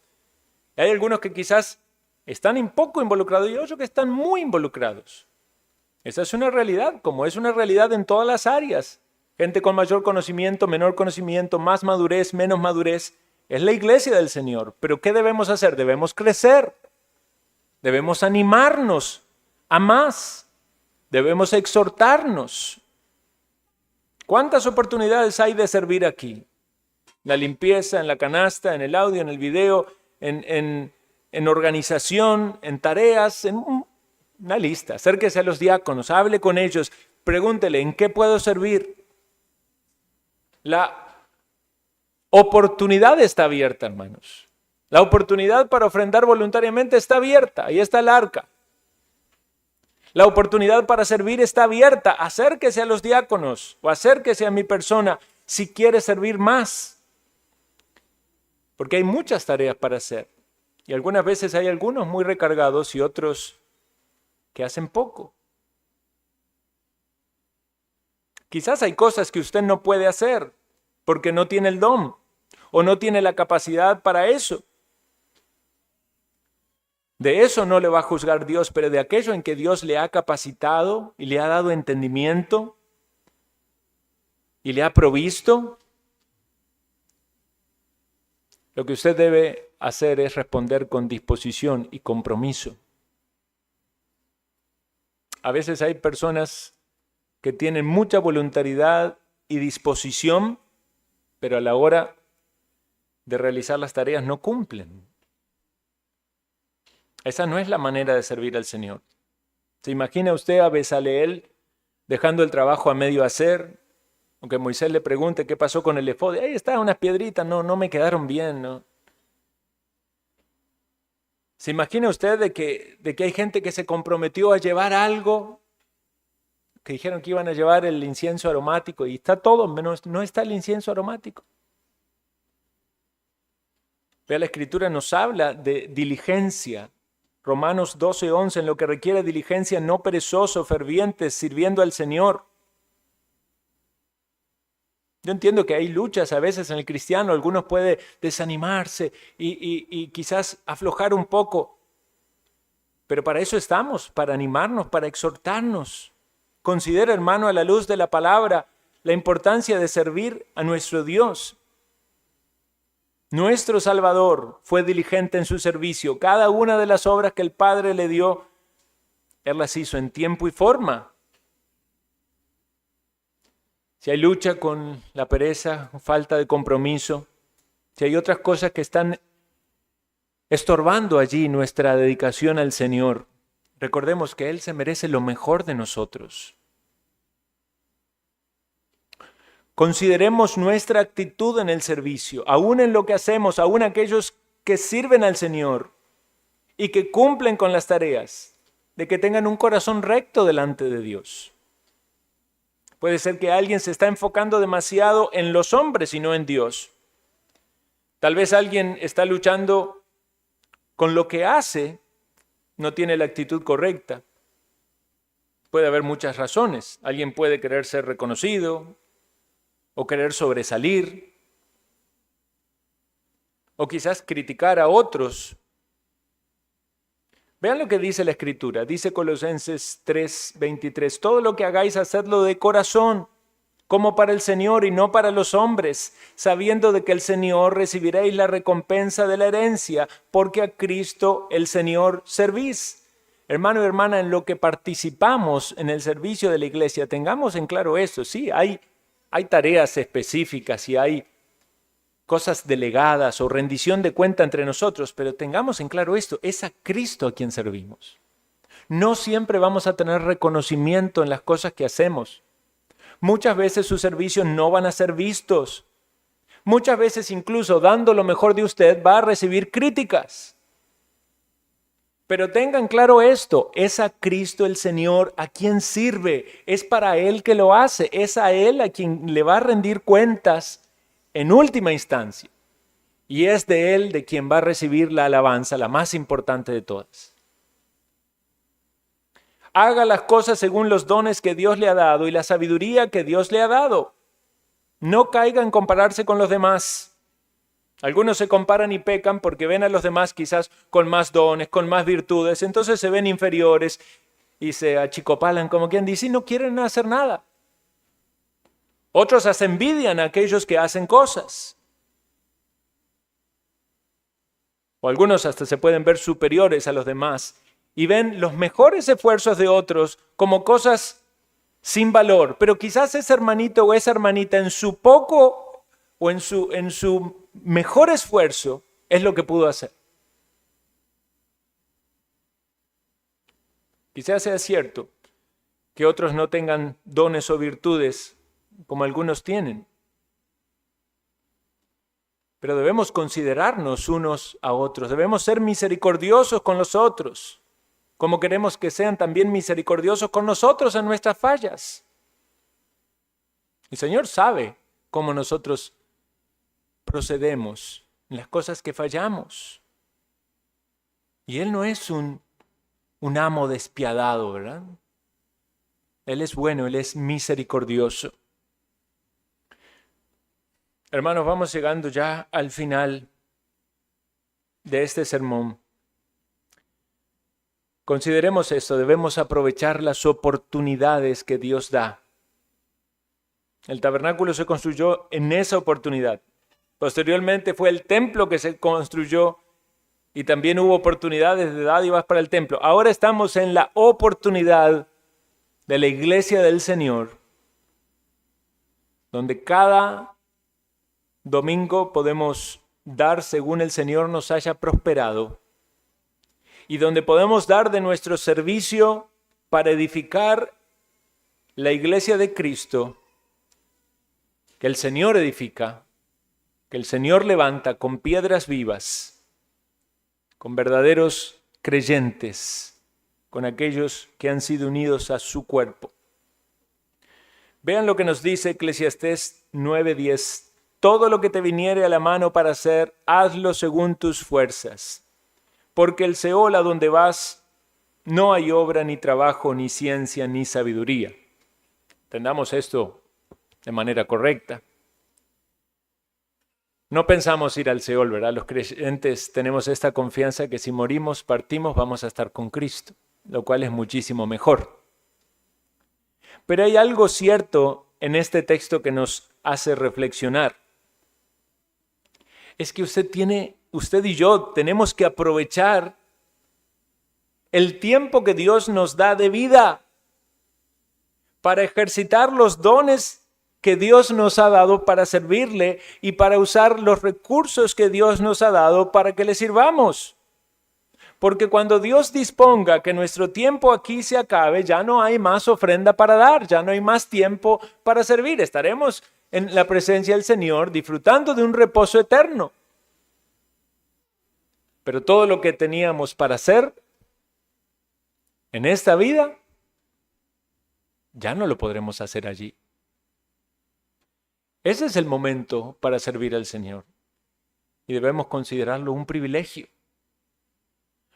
Hay algunos que quizás están un poco involucrados y otros que están muy involucrados. Esa es una realidad, como es una realidad en todas las áreas. Gente con mayor conocimiento, menor conocimiento, más madurez, menos madurez. Es la iglesia del Señor. Pero ¿qué debemos hacer? Debemos crecer. Debemos animarnos a más. Debemos exhortarnos. ¿Cuántas oportunidades hay de servir aquí? La limpieza, en la canasta, en el audio, en el video, en organización, en tareas, en una lista. Acérquese a los diáconos, hable con ellos, pregúntele, ¿en qué puedo servir? La oportunidad está abierta, hermanos. La oportunidad para ofrendar voluntariamente está abierta. Ahí está el arca. La oportunidad para servir está abierta. Acérquese a los diáconos o acérquese a mi persona si quiere servir más. Porque hay muchas tareas para hacer. Y algunas veces hay algunos muy recargados y otros que hacen poco. Quizás hay cosas que usted no puede hacer porque no tiene el don o no tiene la capacidad para eso. De eso no le va a juzgar Dios, pero de aquello en que Dios le ha capacitado y le ha dado entendimiento y le ha provisto, lo que usted debe hacer es responder con disposición y compromiso. A veces hay personas que tienen mucha voluntariedad y disposición, pero a la hora de realizar las tareas no cumplen. Esa no es la manera de servir al Señor. ¿Se imagina usted a Bezaleel dejando el trabajo a medio hacer? Aunque Moisés le pregunte qué pasó con el efod, ahí están unas piedritas, no me quedaron bien, ¿no? ¿Se imagina usted de que hay gente que se comprometió a llevar algo? Que dijeron que iban a llevar el incienso aromático y está todo, menos no está el incienso aromático. Vea, la Escritura nos habla de diligencia. Romanos 12:11, en lo que requiere diligencia, no perezoso, ferviente, sirviendo al Señor. Yo entiendo que hay luchas a veces en el cristiano, algunos pueden desanimarse y quizás aflojar un poco, pero para eso estamos, para animarnos, para exhortarnos. Considera, hermano, a la luz de la palabra, la importancia de servir a nuestro Dios. Nuestro Salvador fue diligente en su servicio. Cada una de las obras que el Padre le dio, Él las hizo en tiempo y forma. Si hay lucha con la pereza, falta de compromiso, si hay otras cosas que están estorbando allí nuestra dedicación al Señor, recordemos que Él se merece lo mejor de nosotros. Consideremos nuestra actitud en el servicio, aún en lo que hacemos, aún aquellos que sirven al Señor y que cumplen con las tareas, de que tengan un corazón recto delante de Dios. Puede ser que alguien se está enfocando demasiado en los hombres y no en Dios. Tal vez alguien está luchando con lo que hace, no tiene la actitud correcta. Puede haber muchas razones. Alguien puede querer ser reconocido o querer sobresalir o quizás criticar a otros. Vean lo que dice la Escritura. Dice Colosenses 3:23, todo lo que hagáis, hacedlo de corazón, como para el Señor y no para los hombres, sabiendo de que el Señor recibiréis la recompensa de la herencia, porque a Cristo el Señor servís. Hermano y hermana, en lo que participamos en el servicio de la iglesia, tengamos en claro esto. Sí, hay tareas específicas y hay cosas delegadas o rendición de cuenta entre nosotros, pero tengamos en claro esto, es a Cristo a quien servimos. no siempre vamos a tener reconocimiento en las cosas que hacemos. Muchas veces sus servicios no van a ser vistos. Muchas veces incluso dando lo mejor de usted va a recibir críticas. Pero tengan claro esto, es a Cristo el Señor a quien sirve, es para Él que lo hace, es a Él a quien le va a rendir cuentas en última instancia. Y es de Él de quien va a recibir la alabanza, la más importante de todas. Haga las cosas según los dones que Dios le ha dado y la sabiduría que Dios le ha dado. No caiga en compararse con los demás. Algunos se comparan y pecan porque ven a los demás quizás con más dones, con más virtudes, entonces se ven inferiores y se achicopalan como quien dice y no quieren hacer nada. Otros hasta envidian a aquellos que hacen cosas. O algunos hasta se pueden ver superiores a los demás y ven los mejores esfuerzos de otros como cosas sin valor. Pero quizás ese hermanito o esa hermanita en su poco o en su mejor esfuerzo es lo que pudo hacer. Quizás sea cierto que otros no tengan dones o virtudes como algunos tienen. Pero debemos considerarnos unos a otros, debemos ser misericordiosos con los otros, como queremos que sean también misericordiosos con nosotros en nuestras fallas. El Señor sabe cómo nosotros procedemos en las cosas que fallamos. Y Él no es un amo despiadado, ¿verdad? Él es bueno, Él es misericordioso. Hermanos, vamos llegando ya al final de este sermón. Consideremos esto, debemos aprovechar las oportunidades que Dios da. El tabernáculo se construyó en esa oportunidad. Posteriormente fue el templo que se construyó y también hubo oportunidades de dádivas para el templo. Ahora estamos en la oportunidad de la iglesia del Señor, donde cada domingo podemos dar según el Señor nos haya prosperado y donde podemos dar de nuestro servicio para edificar la iglesia de Cristo que el Señor edifica, que el Señor levanta con piedras vivas, con verdaderos creyentes, con aquellos que han sido unidos a su cuerpo. Vean lo que nos dice Eclesiastés 9:10. Todo lo que te viniere a la mano para hacer, hazlo según tus fuerzas. Porque el Seol a donde vas, no hay obra, ni trabajo, ni ciencia, ni sabiduría. Entendamos esto de manera correcta. No pensamos ir al Seol, ¿verdad? Los creyentes tenemos esta confianza que si morimos, partimos, vamos a estar con Cristo, lo cual es muchísimo mejor. Pero hay algo cierto en este texto que nos hace reflexionar. Es que usted y yo tenemos que aprovechar el tiempo que Dios nos da de vida para ejercitar los dones que Dios nos ha dado para servirle y para usar los recursos que Dios nos ha dado para que le sirvamos. Porque cuando Dios disponga que nuestro tiempo aquí se acabe, ya no hay más ofrenda para dar, ya no hay más tiempo para servir. Estaremos en la presencia del Señor disfrutando de un reposo eterno. Pero todo lo que teníamos para hacer en esta vida, ya no lo podremos hacer allí. Ese es el momento para servir al Señor y debemos considerarlo un privilegio.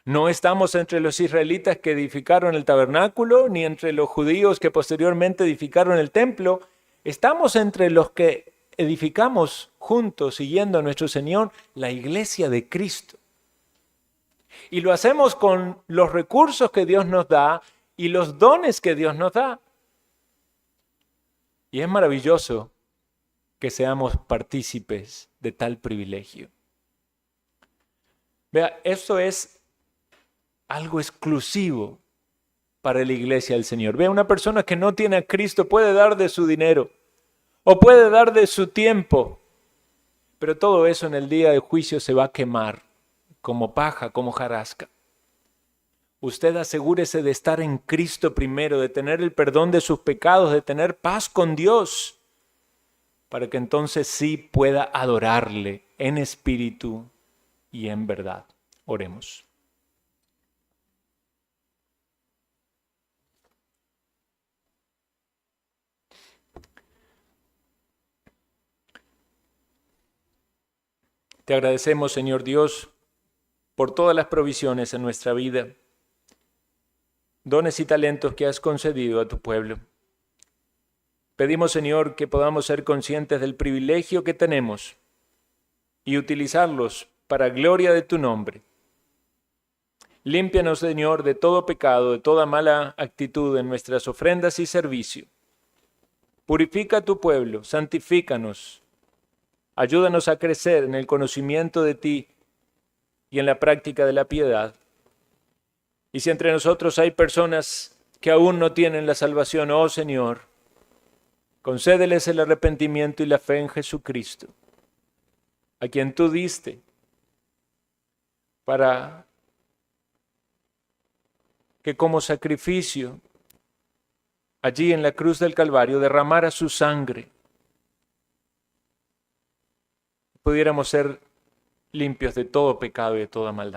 No estamos entre los israelitas que edificaron el tabernáculo, ni entre los judíos que posteriormente edificaron el templo. Estamos entre los que edificamos juntos, siguiendo a nuestro Señor, la iglesia de Cristo. Y lo hacemos con los recursos que Dios nos da y los dones que Dios nos da. Y es maravilloso que seamos partícipes de tal privilegio. Vea, eso es algo exclusivo para la iglesia del Señor. Vea, una persona que no tiene a Cristo puede dar de su dinero o puede dar de su tiempo, pero todo eso en el día del juicio se va a quemar como paja, como jarasca. Usted asegúrese de estar en Cristo primero, de tener el perdón de sus pecados, de tener paz con Dios, para que entonces sí pueda adorarle en espíritu y en verdad. Oremos. Te agradecemos, Señor Dios, por todas las provisiones en nuestra vida, dones y talentos que has concedido a tu pueblo. Pedimos, Señor, que podamos ser conscientes del privilegio que tenemos y utilizarlos para gloria de tu nombre. Límpianos, Señor, de todo pecado, de toda mala actitud en nuestras ofrendas y servicio. Purifica a tu pueblo, santifícanos. Ayúdanos a crecer en el conocimiento de ti y en la práctica de la piedad. Y si entre nosotros hay personas que aún no tienen la salvación, oh Señor, concédeles el arrepentimiento y la fe en Jesucristo, a quien tú diste para que como sacrificio allí en la cruz del Calvario derramara su sangre, pudiéramos ser limpios de todo pecado y de toda maldad.